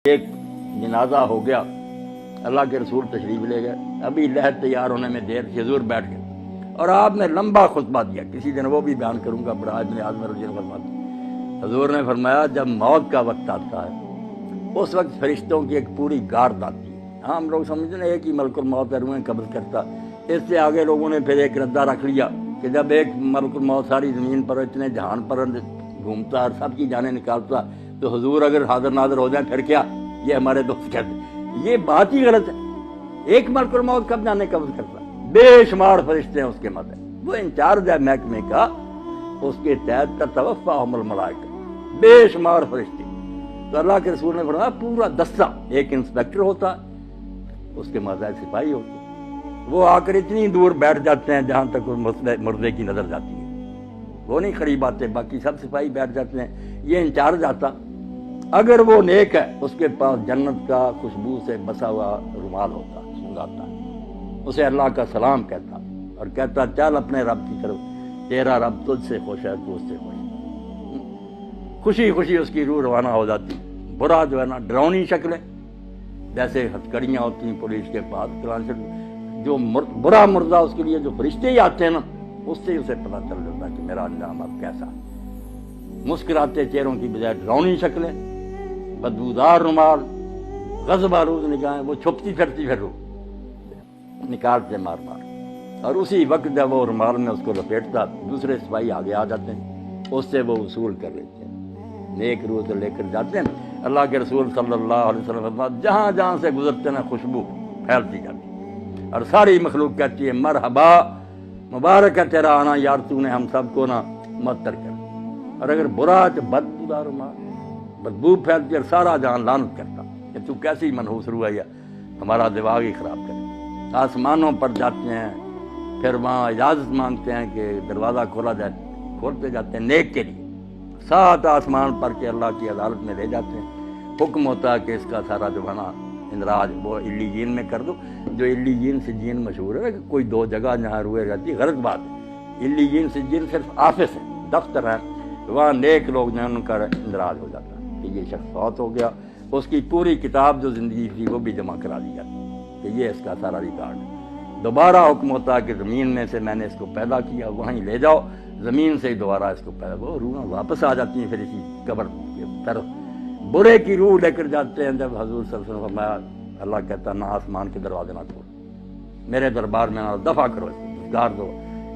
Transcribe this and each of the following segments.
ایک جنازہ ہو گیا، اللہ کے رسول تشریف لے گئے، ابھی لحد تیار ہونے میں دیر تھی، حضور بیٹھ گئے اور آپ نے لمبا خطبہ دیا، کسی دن وہ بھی بیان کروں گا، بڑا ابن اعظم رضی اللہ عنہ۔ حضور نے فرمایا جب موت کا وقت آتا ہے اس وقت فرشتوں کی ایک پوری گارد آتی ہے۔ ہم لوگ سمجھتے ہیں ایک ہی ملک الموت ہے، روحیں قبض کرتا، اس سے آگے لوگوں نے پھر ایک ردہ رکھ لیا کہ جب ایک ملک الموت ساری زمین پر اتنے جہان پر گھومتا اور سب کی جانیں نکالتا تو حضور اگر حاضر ناظر ہو جائیں پھر کیا؟ یہ ہمارے دوست کہتے ہیں یہ بات ہی غلط ہے۔ ایک ملک الموت کب جانے قبض کرتا، بے شمار فرشتے ہیں اس کے مدد، وہ انچارج ہے محکمے کا، اس کے تحت تتوفاہم الملائکہ، بے شمار فرشتے۔ تو اللہ کے رسول نے فرمایا پورا دستہ، ایک انسپیکٹر ہوتا اس کے ماتحت سپاہی ہوتے، وہ آ کر اتنی دور بیٹھ جاتے ہیں جہاں تک مردے کی نظر جاتی ہے، وہ نہیں قریب آتے، باقی سب سپاہی بیٹھ جاتے ہیں۔ یہ انچارج آتا، اگر وہ نیک ہے اس کے پاس جنت کا خوشبو سے بسا ہوا رومال ہوتا، سنگاتا، اسے اللہ کا سلام کہتا اور کہتا چل اپنے رب کی طرف، تیرا رب تجھ سے خوش ہے، تو اس سے خوش ہے۔ خوشی خوشی اس کی روح روانہ ہو جاتی۔ برا جو ہے نا ڈراؤنی شکلیں، جیسے ہتھکڑیاں ہوتی ہیں پولیس کے پاس، جو برا مردہ اس کے لیے جو فرشتے ہی آتے ہیں نا، اس سے اسے پتہ چل جاتا کہ میرا انجام اب کیسا ہے۔ مسکراتے چہروں کی بجائے ڈراؤنی شکلیں، بدبودار رومال، غضب آلود نگاہیں، وہ چھپتی پھرتی پھر روح نکالتے مار مار، اور اسی وقت جب وہ رومال میں اس کو لپیٹتا دوسرے سپاہی آگے آ جاتے ہیں، اس سے وہ وصول کر لیتے ہیں، نیک روح سے لے کر جاتے ہیں۔ اللہ کے رسول صلی اللہ علیہ وسلم جہاں جہاں سے گزرتے ہیں خوشبو پھیلتی جاتی اور ساری مخلوق کہتی ہے مرحبا، مبارک ہے تیرا آنا یار، تو نے ہم سب کو نا معطر کر۔ اور اگر برا تو بدبودار رومال، بدبو پھیلتی اور سارا جہان لعنت کرتا کہ تو کیسی منحوس روح ہے، ہمارا دماغ ہی خراب کرے۔ آسمانوں پر جاتے ہیں، پھر وہاں اجازت مانگتے ہیں کہ دروازہ کھولا جائے، کھولتے جاتے ہیں نیک کے لیے، 7 آسمان پر کے اللہ کی عدالت میں لے جاتے ہیں۔ حکم ہوتا ہے کہ اس کا سارا جو ہے نا اندراج وہ علیین میں کر دو، جو علیین سجین مشہور ہے کہ کوئی 2 جگہ جہاں روئے رہتی، غلط بات ہے۔ علیین سجین صرف آفس ہے، دفتر ہے، وہاں نیک لوگ جو ہیں ان کا اندراج ہو جاتا ہے کہ یہ شخص فوت ہو گیا، اس کی پوری کتاب جو زندگی تھی وہ بھی جمع کرا دی جاتی کہ یہ اس کا سارا ریکارڈ ہے۔ دوبارہ حکم ہوتا ہے کہ زمین میں سے میں نے اس کو پیدا کیا، وہیں لے جاؤ، زمین سے ہی دوبارہ اس کو پیدا، وہ روحیں واپس آ جاتی ہیں پھر اسی قبر کی طرف۔ برے کی روح لے کر جاتے ہیں، جب حضور صلی اللہ علیہ وسلم فرمایا، اللہ کہتا نہ آسمان کے دروازے نہ کھول، میرے دربار میں نہ دفع کرو، اس کو گار دو،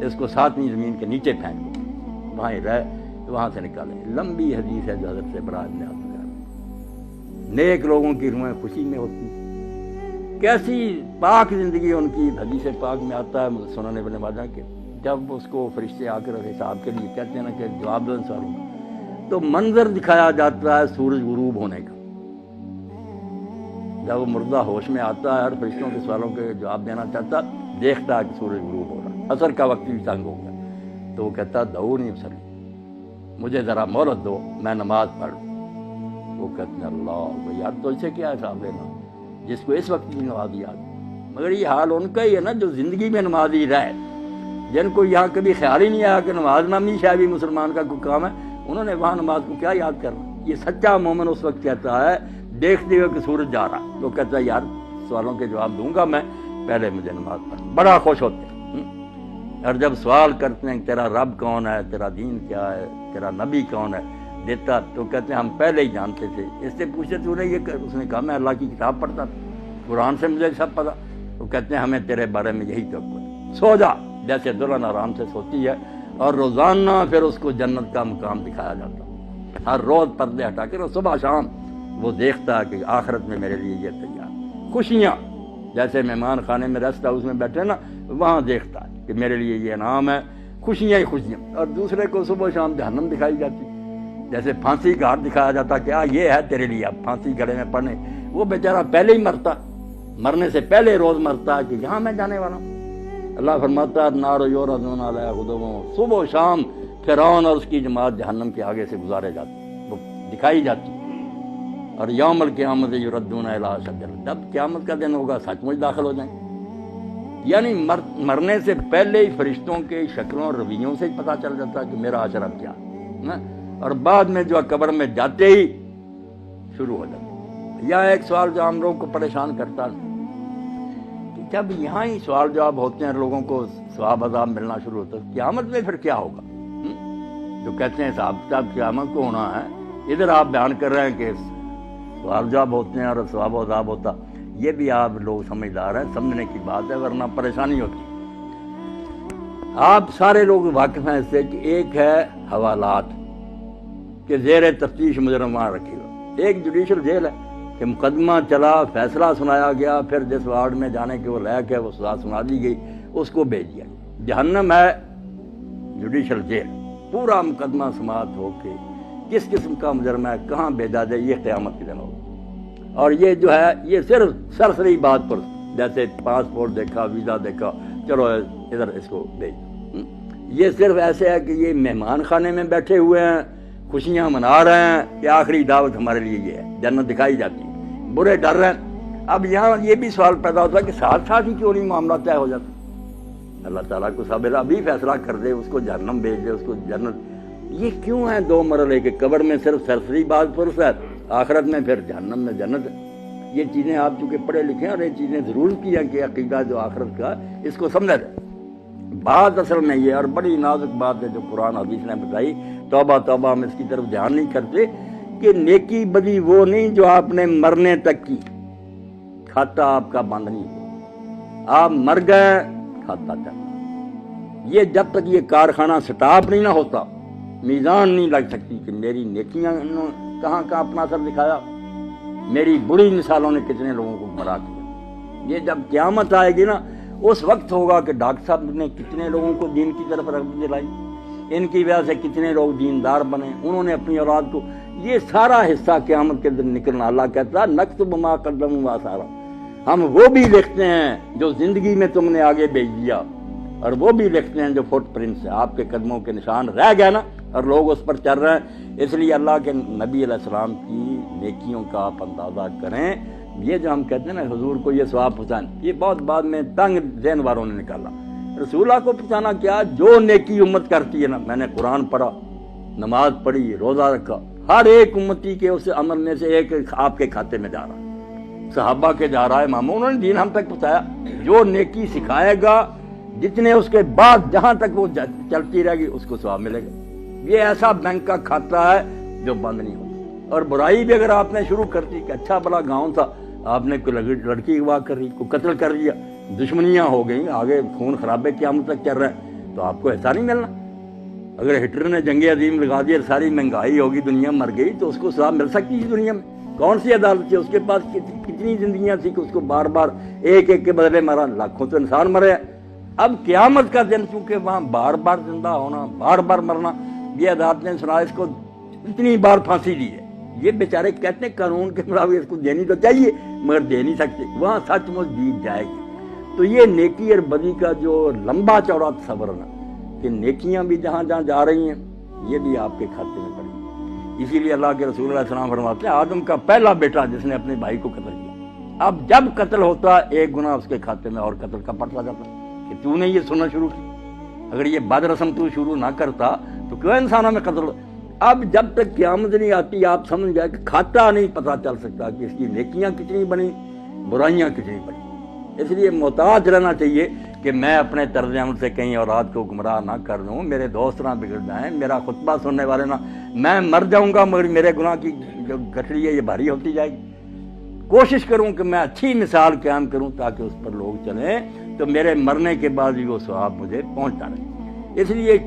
اس کو 7ویں زمین کے نیچے پھینک دو، وہاں ہی رہ، وہاں سے نکالیں۔ لمبی حدیث ہے جو حضرت سے بڑا ابن عباس۔ نیک لوگوں کی روحیں خوشی میں ہوتی، کیسی پاک زندگی ان کی۔ حدیث پاک میں آتا ہے سنن ابن ماجہ کے، جب اس کو فرشتے آ کر حساب کے لیے کہتے ہیں نا کہ جواب دو ان سوالوں کا، تو منظر دکھایا جاتا ہے سورج غروب ہونے کا۔ جب وہ مردہ ہوش میں آتا ہے اور فرشتوں کے سوالوں کے جواب دینا چاہتا، دیکھتا ہے کہ سورج غروب ہو رہا ہے، عصر کا وقت بھی تنگ ہو گیا، تو وہ کہتا دعونی اصلی، مجھے ذرا مہلت دو، میں نماز پڑھ لوں۔ وہ کہتے ہیں اللہ یار تو اسے کیا حساب لینا جس کو اس وقت کی نماز یاد، مگر یہ حال ان کا ہی ہے نا جو زندگی میں نمازی رہے، جن کو یہاں کبھی خیال ہی نہیں آیا کہ نماز نامی شاید بھی مسلمان کا کوئی کام ہے، انہوں نے وہاں نماز کو کیا یاد کرنا۔ یہ سچا مومن اس وقت کہتا ہے دیکھتے ہوئے کہ سورج جا رہا، تو کہتا ہے یار سوالوں کے جواب دوں گا میں، پہلے مجھے نماز پڑھ، بڑا خوش ہوتے ہیں۔ اور جب سوال کرتے ہیں تیرا رب کون ہے، تیرا دین کیا ہے، تیرا نبی کون ہے، دیتا تو کہتے ہیں ہم پہلے ہی جانتے تھے، اس سے پوچھتے تو نے یہ، اس نے کہا میں اللہ کی کتاب پڑھتا تھا، قرآن سے مجھے سب پتا۔ وہ کہتے ہیں ہمیں تیرے بارے میں یہی توقع، سو جا، جیسے دلہن آرام سے سوتی ہے، اور روزانہ پھر اس کو جنت کا مقام دکھایا جاتا، ہر روز پردے ہٹا کے صبح شام وہ دیکھتا ہے کہ آخرت میں میرے لیے یہ تیار، خوشیاں جیسے مہمان خانے میں ریسٹ ہاؤس میں بیٹھے نا، وہاں دیکھتا ہے کہ میرے لیے یہ انعام ہے، خوشیاں ہی خوشیاں۔ اور دوسرے کو صبح شام جہنم دکھائی جاتی، جیسے پھانسی کا ہاتھ دکھایا جاتا کہ یہ ہے تیرے لیے، اب پھانسی گلے میں پڑنے، وہ بیچارہ پہلے ہی مرتا، مرنے سے پہلے روز مرتا ہے کہ یہاں میں جانے والا ہوں۔ اللہ فرماتا ہے نار یعرضون علیہا غدوا، صبح و شام فرعون اور اس کی جماعت جہنم کے آگے سے گزارے جاتے، وہ دکھائی جاتی۔ اور یوم القیامت یردون الی اشد، جب قیامت کا دن ہوگا سچ مچ داخل ہو جائیں، یعنی مرنے سے پہلے ہی فرشتوں کے شکلوں اور رویوں سے ہی پتہ چل جاتا کہ میرا حشر اب کیا ہے، اور بعد میں جو قبر میں جاتے ہی شروع ہو جاتا یا ایک سوال جو ہم لوگوں کو پریشان کرتا ہے کہ جب یہاں ہی سوال جواب ہوتے ہیں لوگوں کو ثواب عذاب ملنا شروع ہوتا ہے، قیامت میں پھر کیا ہوگا؟ جو کہتے ہیں صاحب صاحب قیامت کو ہونا ہے، ادھر آپ بیان کر رہے ہیں کہ سوال جواب ہوتے ہیں اور ثواب و عذاب ہوتا، یہ بھی آپ لوگ سمجھدار ہیں، سمجھنے کی بات ہے، ورنہ پریشانی ہوتی ہے۔ آپ سارے لوگ واقف ہیں اس سے کہ ایک ہے حوالات کہ زیر تفتیش مجرم وہاں رکھے گا، ایک جوڈیشل جیل ہے کہ مقدمہ چلا، فیصلہ سنایا گیا، پھر جس وارڈ میں جانے کے وہ لائق ہے وہ سزا سنا دی گئی، اس کو بھیج دیا۔ جہنم ہے جوڈیشل جیل، پورا مقدمہ سماعت ہو کے کس قسم کا مجرم ہے کہاں بھیجا جائے، یہ قیامت کے دن ہوگا۔ اور یہ جو ہے یہ صرف سرسری بات پر، جیسے پاسپورٹ دیکھا، ویزا دیکھا، چلو ادھر اس کو بھیج، یہ صرف ایسے ہے کہ یہ مہمان خانے میں بیٹھے ہوئے ہیں، خوشیاں منا رہے ہیں کہ آخری دعوت ہمارے لیے یہ ہے، جنت دکھائی جاتی ہے، برے ڈر رہے ہیں۔ اب یہاں یہ بھی سوال پیدا ہوتا ہے کہ ساتھ ساتھ ہی کیوں نہیں معاملہ طے ہو جاتا؟ اللہ تعالیٰ کو صابر ابھی فیصلہ کر دے، اس کو جہنم بھیج دے، اس کو جنت۔ یہ کیوں ہے دو مرحلے کے؟ قبر میں صرف سرسری بات پرس ہے، آخرت میں پھر جہنم میں جنت ہے۔ یہ چیزیں آپ چونکہ پڑھے لکھے ہیں اور یہ چیزیں ضرور کی ہیں کہ عقیدہ جو آخرت کا اس کو سمجھا جائے۔ بات اصل میں یہ اور بڑی نازک بات ہے جو قرآن حدیث نے بتائی، توبہ توبہ ہم اس کی طرف دھیان نہیں کرتے کہ نیکی بدی وہ نہیں جو آپ نے مرنے تک کی، کھاتا آپ کا بند نہیں ہوا، آپ مر گئے کھاتا چلتا۔ یہ جب تک یہ کارخانہ سٹاپ نہیں نہ ہوتا، میزان نہیں لگ سکتی کہ میری نیکیاں کہاں کہاں اپنا اثر دکھایا، میری بری مثالوں نے کتنے لوگوں کو گمراہ کیا۔ یہ جب قیامت آئے گی نا، اس وقت ہوگا کہ ڈاکٹر صاحب نے کتنے لوگوں کو دین کی طرف رغبت دلائی، ان کی وجہ سے کتنے لوگ دیندار بنے، انہوں نے اپنی اولاد کو، یہ سارا حصہ قیامت کے دن نکلنا۔ اللہ کہتا ہے نکتب ما قدموا وآثارا، ہم وہ بھی لکھتے ہیں جو زندگی میں تم نے آگے بھیج دیا، اور وہ بھی لکھتے ہیں جو فٹ پرنٹس ہیں، آپ کے قدموں کے نشان رہ گئے نا، اور لوگ اس پر چل رہے ہیں۔ اس لیے اللہ کے نبی علیہ السلام کی نیکیوں کا آپ اندازہ کریں۔ یہ جو ہم کہتے ہیں نا حضور کو یہ ثواب پہنچانا، یہ بہت بعد میں تنگ ذہن والوں نے نکالا۔ رسول اللہ کو پہنچانا کیا؟ جو نیکی امت کرتی ہے نا، میں نے قرآن پڑھا، نماز پڑھی، روزہ رکھا، ہر ایک امتی کے اس عمل میں سے ایک آپ کے کھاتے میں جا رہا ہے، صحابہ کے جا رہا ہے، اماموں، انہوں نے دین ہم تک پہنچایا۔ جو نیکی سکھائے گا، جتنے اس کے بعد جہاں تک وہ چلتی رہے گی اس کو ثواب ملے گا۔ یہ ایسا بینک کا کھاتا ہے جو بند نہیں ہوتا۔ اور برائی بھی اگر آپ نے شروع کر دی کہ اچھا بڑا گاؤں تھا، آپ نے کوئی لڑکی اغوا کر دی، کوئی قتل کر دیا، دشمنیاں ہو گئیں، آگے خون خرابے قیامت تک چل رہے ہیں، تو آپ کو حصہ نہیں ملنا۔ اگر ہٹلر نے جنگ عظیم لگا دی اور ساری مہنگائی ہوگی، دنیا مر گئی، تو اس کو ثواب مل سکتی تھی دنیا میں؟ کون سی عدالت تھی؟ اس کے پاس کتنی زندگیاں تھی کہ اس کو بار بار ایک ایک کے بدلے مرا، لاکھوں تو انسان مرے۔ اب قیامت کا دن چونکہ وہاں بار بار زندہ ہونا، بار بار مرنا، یہ عدالت نے سنا اس کو اتنی بار پھانسی دی ہے۔ یہ بیچارے کہتے ہیں قانون کے مطابق اس کو دینی تو چاہیے مگر دے نہیں سکتے، وہاں سچ مچ جیت جائے گی۔ تو یہ نیکی اور بدی کا جو لمبا چوڑا تصور ہے کہ نیکیاں بھی جہاں جہاں جا رہی ہیں، یہ بھی آپ کے کھاتے میں پڑی۔ اسی لیے اللہ کے رسول علیہ السلام فرماتے ہیں آدم کا پہلا بیٹا جس نے اپنے بھائی کو قتل کیا، اب جب قتل ہوتا ایک گناہ اس کے کھاتے میں اور قتل کا پڑتا جاتا کہ تو نے یہ سننا شروع کی۔ اگر یہ بد رسم تو شروع نہ کرتا تو کیوں انسانوں میں قتل؟ اب جب تک قیامت نہیں آتی آپ سمجھ جائے کہ کھاتا نہیں پتہ چل سکتا کہ اس کی نیکیاں کتنی بنی، برائیاں کتنی بنی۔ اس لیے محتاط رہنا چاہیے کہ میں اپنے طرز عمل سے کہیں اولاد کو گمراہ نہ کر دوں، میرے دوست نہ بگڑ جائیں، میرا خطبہ سننے والے نہ، میں مر جاؤں گا مگر میرے گناہ کی جو گٹھڑی ہے یہ بھاری ہوتی جائے گی۔ کوشش کروں کہ میں اچھی مثال قیام کروں تاکہ اس پر لوگ چلیں، تو میرے مرنے کے بعد بھی وہ ثواب مجھے پہنچتا رہے۔ اس لیے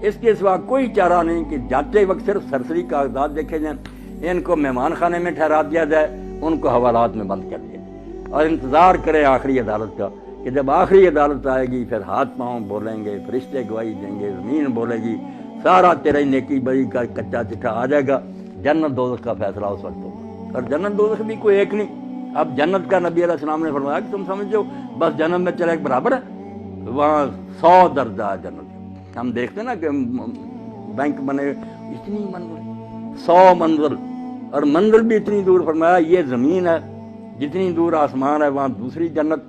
اس کے سوا کوئی چارہ نہیں کہ جاتے وقت صرف سرسری کاغذات دیکھے جائیں، ان کو مہمان خانے میں ٹھہرا دیا جائے، ان کو حوالات میں بند کر دیا جائے، اور انتظار کریں آخری عدالت کا کہ جب آخری عدالت آئے گی پھر ہاتھ پاؤں بولیں گے، فرشتے گواہی دیں گے، زمین بولے گی، سارا تیرے نیکی بری کا کچا چٹھا آ جائے گا، جنت دوزخ کا فیصلہ اس وقت ہوگا۔ اور جنت دوزخ بھی کوئی ایک نہیں، اب جنت کا نبی علیہ السلام نے فرمایا کہ تم سمجھو بس جنت میں چلے ایک برابر ہے، وہاں 100 درجہ ہے جنت۔ ہم دیکھتے ہیں نا کہ بینک بنے اتنی منزل، 100 منزل، اور منزل بھی اتنی دور، فرمایا یہ زمین ہے جتنی دور آسمان ہے وہاں دوسری جنت،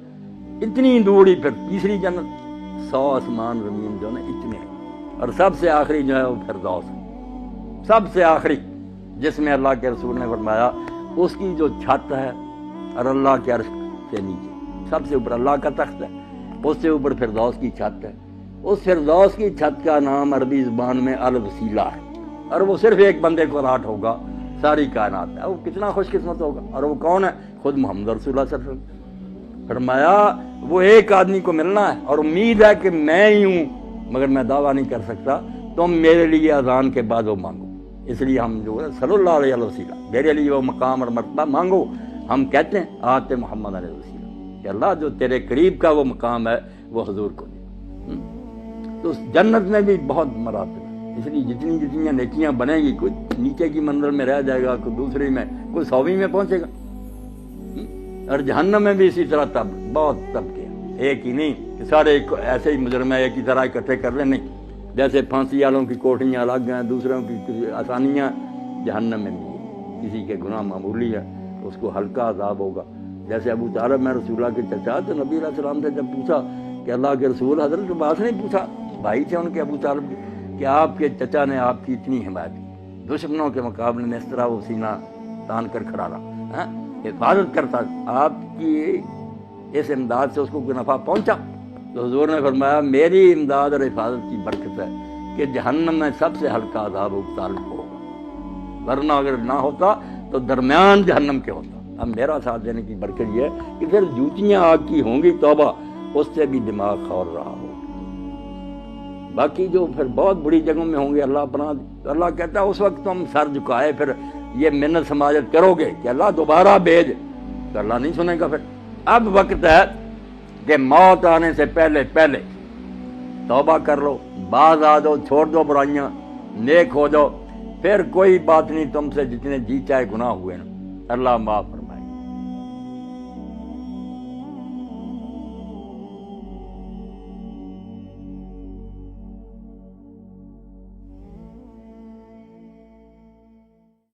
اتنی دور ہی پھر تیسری جنت، 100 آسمان زمین جو ہے اتنے ہیں، اور سب سے آخری جو ہے وہ فردوس ہے، سب سے آخری، جس میں اللہ کے رسول نے فرمایا اس کی جو چھت ہے اور اللہ کے عرش سے نیچے سب سے اوپر اللہ کا تخت ہے، اس سے اوپر فردوس کی چھت ہے. اس فردوس کی چھت کا نام عربی زبان میں الوسیلہ ہے، اور وہ صرف ایک بندے کو الاٹ ہوگا ساری کائنات ہے. وہ کتنا خوش قسمت ہوگا، اور وہ کون ہے؟ خود محمد رسول اللہ صلی اللہ علیہ وسلم. فرمایا وہ ایک آدمی کو ملنا ہے، اور امید ہے کہ میں ہی ہوں، مگر میں دعویٰ نہیں کر سکتا. تم میرے لیے اذان کے بعد وہ مانگو. اس لیے ہم جو ہے صلی اللہ علیہ وسلم میرے لیے وہ مقام اور مرتبہ مانگو. ہم کہتے ہیں آتے محمد علیہ وسلم کہ اللہ جو تیرے قریب کا وہ مقام ہے وہ حضور کو دے. تو اس جنت میں بھی بہت مراتب ہے، اس لیے جتنی جتنی نیکیاں بنیں گی، کوئی نیچے کی منزل میں رہ جائے گا، کوئی دوسری میں، کوئی 100ویں میں پہنچے گا. اور جہنم میں بھی اسی طرح بہت طبقے ہیں، ایک ہی نہیں کہ سارے ایسے ہی مجرم ایک ہی طرح اکٹھے کر لیں. نہیں، جیسے پھانسی والوں کی کوٹھیاں الگ ہیں، دوسروں کی آسانیاں، جہنم میں بھی ہے. کسی کے گناہ معمولی ہے اس کو ہلکا عذاب ہوگا. جیسے ابو طالب میں رسول اللہ کے چچا، تو نبی علیہ السلام سے جب پوچھا کہ اللہ کے رسول، حضرت عباس نے پوچھا، بھائی تھے ان کے ابو طالب کے، کہ آپ کے چچا نے آپ کی اتنی حمایت کی، دشمنوں کے مقابلے میں اس طرح وہ سینہ تان کر کھڑا رہا، حفاظت کرتا، آپ کی اس امداد سے اس کو کوئی نفع پہنچا؟ تو حضور نے فرمایا میری امداد اور حفاظت کی برکت ہے کہ جہنم میں سب سے ہلکا عذاب ابو طالب کو ہوگا، ورنہ اگر نہ ہوتا تو درمیان جہنم کے ہوتا. اب میرا ساتھ دینے کی برکت یہ ہے کہ پھر جوتیاں آگ کی ہوں گی، توبہ، اس سے بھی دماغ کھول رہا ہو. باقی جو پھر بہت بڑی جگہوں میں ہوں گے، اللہ پناہ. اللہ کہتا ہے اس وقت تم سر جھکائے پھر یہ منت سماجت کرو گے کہ اللہ دوبارہ بھیج، تو اللہ نہیں سنے گا. پھر اب وقت ہے کہ موت آنے سے پہلے پہلے توبہ کر لو، باز آ جاؤ، چھوڑ دو برائیاں، نیک ہو جاؤ. پھر کوئی بات نہیں، تم سے جتنے جی چاہے گناہ ہوئے نا اللہ معاف